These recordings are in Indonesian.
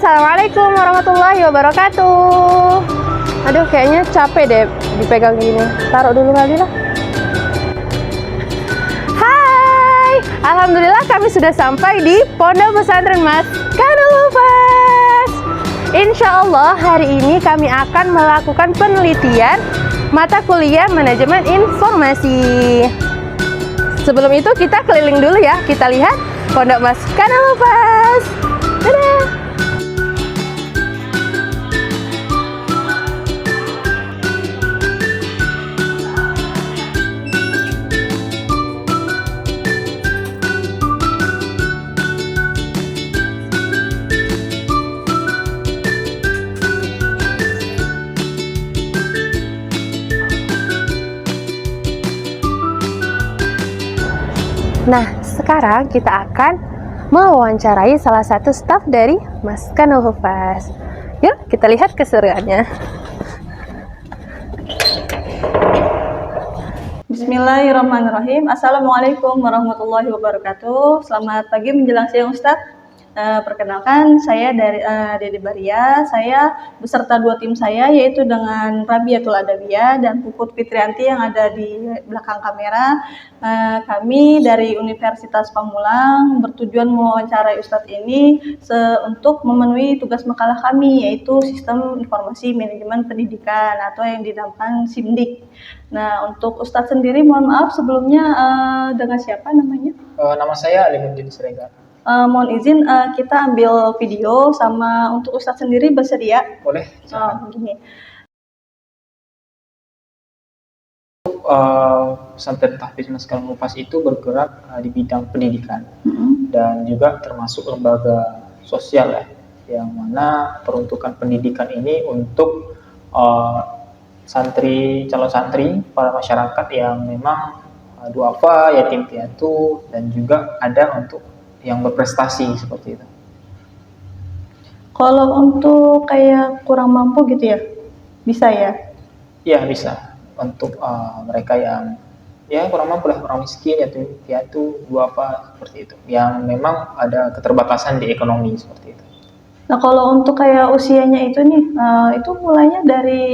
Assalamualaikum warahmatullahi wabarakatuh. Aduh, kayaknya capek deh dipegang gini. Taruh dulu kali lah. Hai, alhamdulillah kami sudah sampai di Pondok Pesantren Mas Kanul Hufaz. Insya Allah hari ini kami akan melakukan penelitian mata kuliah manajemen informasi. Sebelum itu kita keliling dulu ya. Kita lihat Pondok Mas Kanul Hufaz. Dadah. Nah, sekarang kita akan mewawancarai salah satu staf dari Mas Kanul Hufaz. Yuk, kita lihat keseruannya. Bismillahirrahmanirrahim. Assalamualaikum warahmatullahi wabarakatuh. Selamat pagi menjelang siang Ustadz. Perkenalkan, saya dari Dede Baria. Saya beserta dua tim saya, yaitu dengan Rabiatul Adawiyah dan Puput Fitrianti yang ada di belakang kamera. Kami dari Universitas Pamulang bertujuan mewawancarai Ustadz ini untuk memenuhi tugas makalah kami, yaitu Sistem Informasi Manajemen Pendidikan atau yang dinamakan SIMDIK. Nah, untuk Ustadz sendiri, mohon maaf sebelumnya dengan siapa namanya? Nama saya Alimuddin Siregar. Mohon izin kita ambil video sama untuk Ustadz sendiri bersedia? Boleh. Begini. Pesantren Tahfiz Mas Kanul Hufaz itu bergerak di bidang pendidikan dan juga termasuk lembaga sosial ya, yang mana peruntukan pendidikan ini untuk calon santri, para masyarakat yang memang duafa, yatim piatu, dan juga ada untuk yang berprestasi seperti itu. Kalau untuk kayak kurang mampu gitu ya, bisa ya? Iya, bisa. Untuk mereka yang ya kurang mampu lah, orang miskin, yatim piatu, duafa seperti itu, yang memang ada keterbatasan di ekonomi seperti itu. Nah, kalau untuk kayak usianya itu nih, itu mulainya dari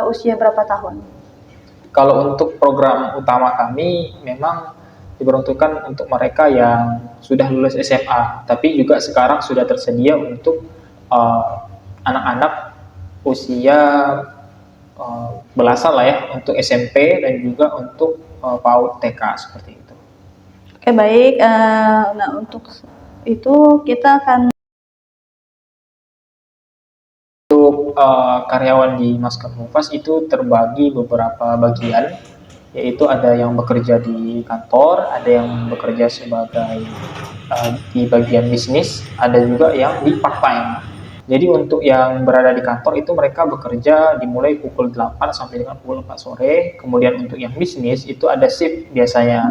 usia berapa tahun? Kalau untuk program utama kami memang diperuntukkan untuk mereka yang sudah lulus SMA, tapi juga sekarang sudah tersedia untuk anak-anak usia belasan lah ya, untuk SMP dan juga untuk PAUD TK seperti itu. Oke, baik. Nah, untuk itu kita akan karyawan di Mas Kanul Hufaz itu terbagi beberapa bagian, yaitu ada yang bekerja di kantor, ada yang bekerja sebagai di bagian bisnis, ada juga yang di part time. Jadi untuk yang berada di kantor itu mereka bekerja dimulai pukul 8 sampai dengan pukul 4 sore. Kemudian untuk yang bisnis itu ada shift biasanya.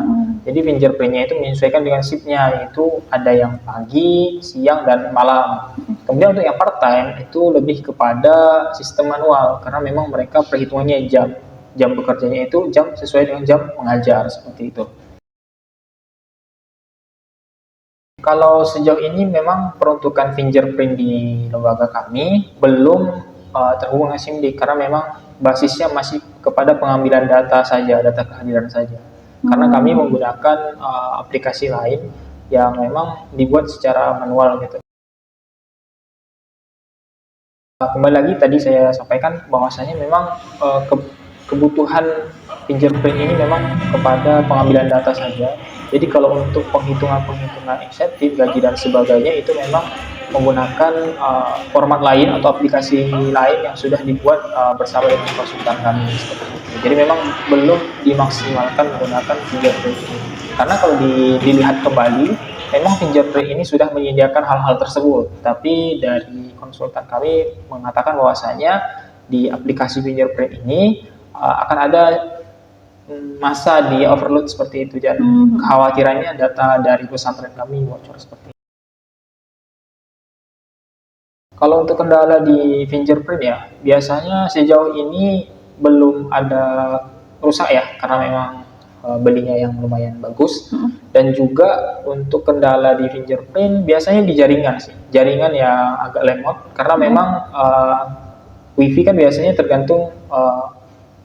Jadi fingerprint-nya itu menyesuaikan dengan shift-nya, yaitu ada yang pagi, siang, dan malam. Kemudian untuk yang part time itu lebih kepada sistem manual, karena memang mereka perhitungannya jam bekerjanya itu jam sesuai dengan jam mengajar seperti itu. Kalau sejauh ini memang peruntukan fingerprint di lembaga kami belum terhubung dengan SIMDIK, karena memang basisnya masih kepada pengambilan data saja, data kehadiran saja. Karena kami menggunakan aplikasi lain yang memang dibuat secara manual gitu. Kembali lagi tadi saya sampaikan bahwasanya memang kebutuhan fingerprint ini memang kepada pengambilan data saja. Jadi kalau untuk penghitungan insentif, gaji dan sebagainya itu memang menggunakan format lain atau aplikasi lain yang sudah dibuat bersama dengan konsultan kami seperti itu. Jadi memang belum dimaksimalkan menggunakan fingerprint ini. Karena kalau dilihat kembali, memang fingerprint ini sudah menyediakan hal-hal tersebut. Tapi dari konsultan kami mengatakan bahwasanya di aplikasi fingerprint ini akan ada masa di overload seperti itu, dan kekhawatirannya data dari pesantren kami bocor seperti itu. Kalau untuk kendala di fingerprint ya, biasanya sejauh ini belum ada rusak ya, karena memang belinya yang lumayan bagus. Dan juga untuk kendala di fingerprint biasanya di jaringan sih, jaringan yang agak lemot karena memang WiFi kan biasanya tergantung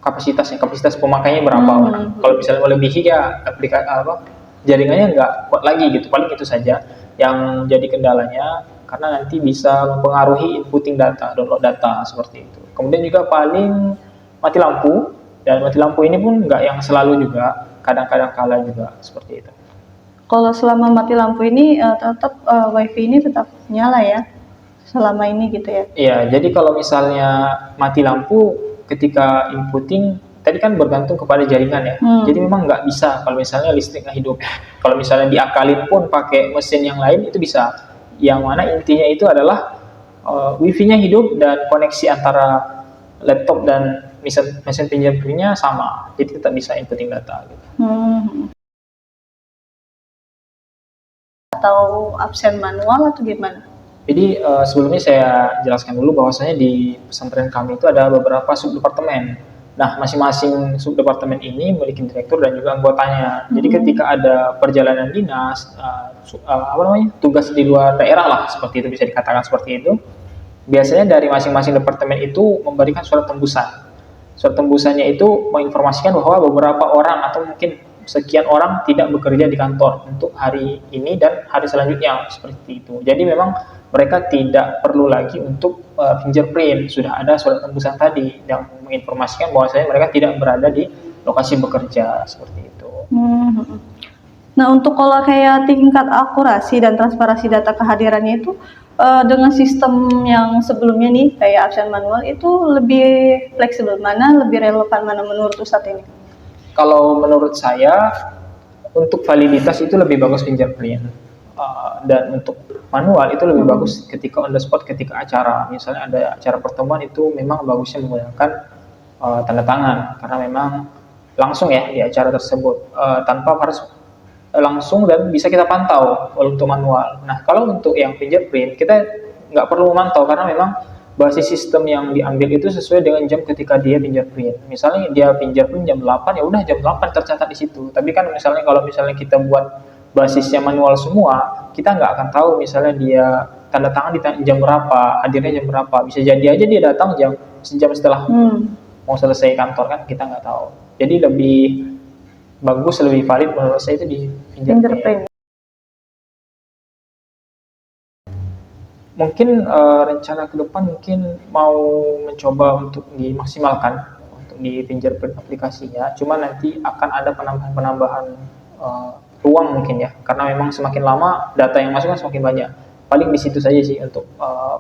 kapasitas pemakainya berapa orang. Kalau misalnya melebihi ya jaringannya nggak kuat lagi gitu, paling itu saja yang jadi kendalanya karena nanti bisa mempengaruhi inputting data, download data seperti itu. Kemudian juga paling mati lampu, dan mati lampu ini pun nggak yang selalu juga, kadang-kadang kala juga seperti itu. Kalau selama mati lampu ini tetap WiFi ini tetap nyala ya selama ini gitu ya? Iya, jadi kalau misalnya mati lampu ketika inputting tadi kan bergantung kepada jaringan ya. Jadi memang nggak bisa kalau misalnya listrik nggak hidup. Kalau misalnya diakalin pun pakai mesin yang lain itu bisa. Yang mana intinya itu adalah wifi-nya hidup dan koneksi antara laptop dan mesin fingerprint-nya sama. Jadi tetap bisa inputting data. Gitu. Atau absen manual atau gimana? Jadi sebelumnya saya jelaskan dulu bahwasanya di pesantren kami itu ada beberapa subdepartemen. Nah, masing-masing subdepartemen ini memiliki direktur dan juga anggotanya. Jadi ketika ada perjalanan dinas, tugas di luar daerah lah, seperti itu bisa dikatakan seperti itu. Biasanya dari masing-masing departemen itu memberikan surat tembusan. Surat tembusannya itu menginformasikan bahwa beberapa orang atau mungkin sekian orang tidak bekerja di kantor untuk hari ini dan hari selanjutnya seperti itu. Jadi memang mereka tidak perlu lagi untuk fingerprint, sudah ada surat tembusan tadi yang menginformasikan bahwasanya mereka tidak berada di lokasi bekerja seperti itu. Nah, untuk kalau kayak tingkat akurasi dan transparansi data kehadirannya itu dengan sistem yang sebelumnya nih kayak absen manual itu lebih fleksibel mana, lebih relevan mana menurut Ustadz ini? Kalau menurut saya untuk validitas itu lebih bagus fingerprint. Dan untuk manual itu lebih bagus ketika on the spot, ketika acara. Misalnya ada acara pertemuan itu memang bagusnya menggunakan tanda tangan karena memang langsung ya di acara tersebut tanpa harus langsung dan bisa kita pantau untuk manual. Nah, kalau untuk yang fingerprint kita nggak perlu memantau karena memang basis sistem yang diambil itu sesuai dengan jam ketika dia fingerprint. Misalnya dia fingerprint jam 8, ya udah jam 8 tercatat di situ. Tapi kan misalnya kalau misalnya kita buat basisnya manual semua, kita nggak akan tahu misalnya dia tanda tangan di jam berapa, hadirnya jam berapa. Bisa jadi aja dia datang sejam setelah mau selesai kantor, kan kita nggak tahu. Jadi lebih bagus, lebih valid menurut saya itu di fingerprint. Mungkin rencana ke depan mungkin mau mencoba untuk dimaksimalkan untuk di fingerprint aplikasinya. Cuma nanti akan ada penambahan ruang mungkin ya, karena memang semakin lama data yang masuk kan semakin banyak. Paling di situ saja sih untuk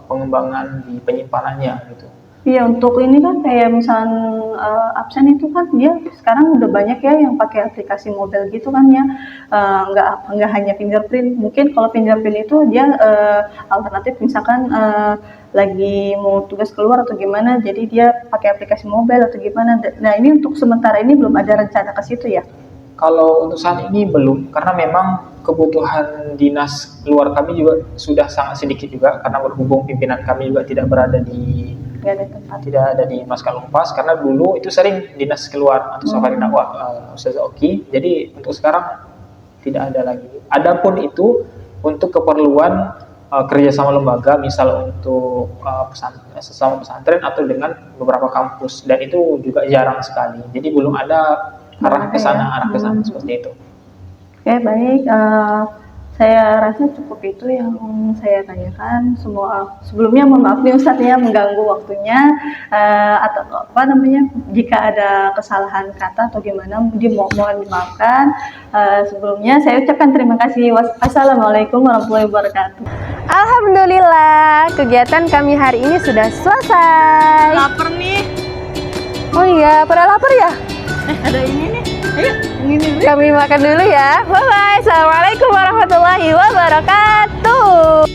pengembangan di penyimpanannya gitu. Iya, untuk ini kan kayak misalnya absen itu kan dia sekarang udah banyak ya yang pakai aplikasi mobile gitu kan ya, nggak hanya fingerprint. Mungkin kalau fingerprint itu dia alternatif misalkan lagi mau tugas keluar atau gimana, jadi dia pakai aplikasi mobile atau gimana. Nah, ini untuk sementara ini belum ada rencana ke situ ya? Kalau untuk saat ini belum, karena memang kebutuhan dinas keluar kami juga sudah sangat sedikit juga, karena berhubung pimpinan kami juga tidak berada di tidak ada di Maskal Unpas, karena dulu itu sering dinas keluar atau safari dakwah Ustaz Oki. Jadi untuk sekarang tidak ada lagi. Adapun itu untuk keperluan kerjasama lembaga, misal untuk sesama pesantren atau dengan beberapa kampus, dan itu juga jarang sekali. Jadi belum ada arah ke sana seperti itu. Oke, baik. Saya rasa cukup itu yang saya tanyakan. Semua sebelumnya mohon maaf nih Ustadz ya mengganggu waktunya, atau apa namanya, jika ada kesalahan kata atau gimana mohon dimaafkan. Sebelumnya saya ucapkan terima kasih. Wassalamualaikum warahmatullahi wabarakatuh. Alhamdulillah, kegiatan kami hari ini sudah selesai. Laper nih. Oh iya, pada lapar ya? Ada ini nih. Ayo, ini nih. Kami makan dulu ya. Bye bye. Assalamualaikum warahmatullahi wabarakatuh.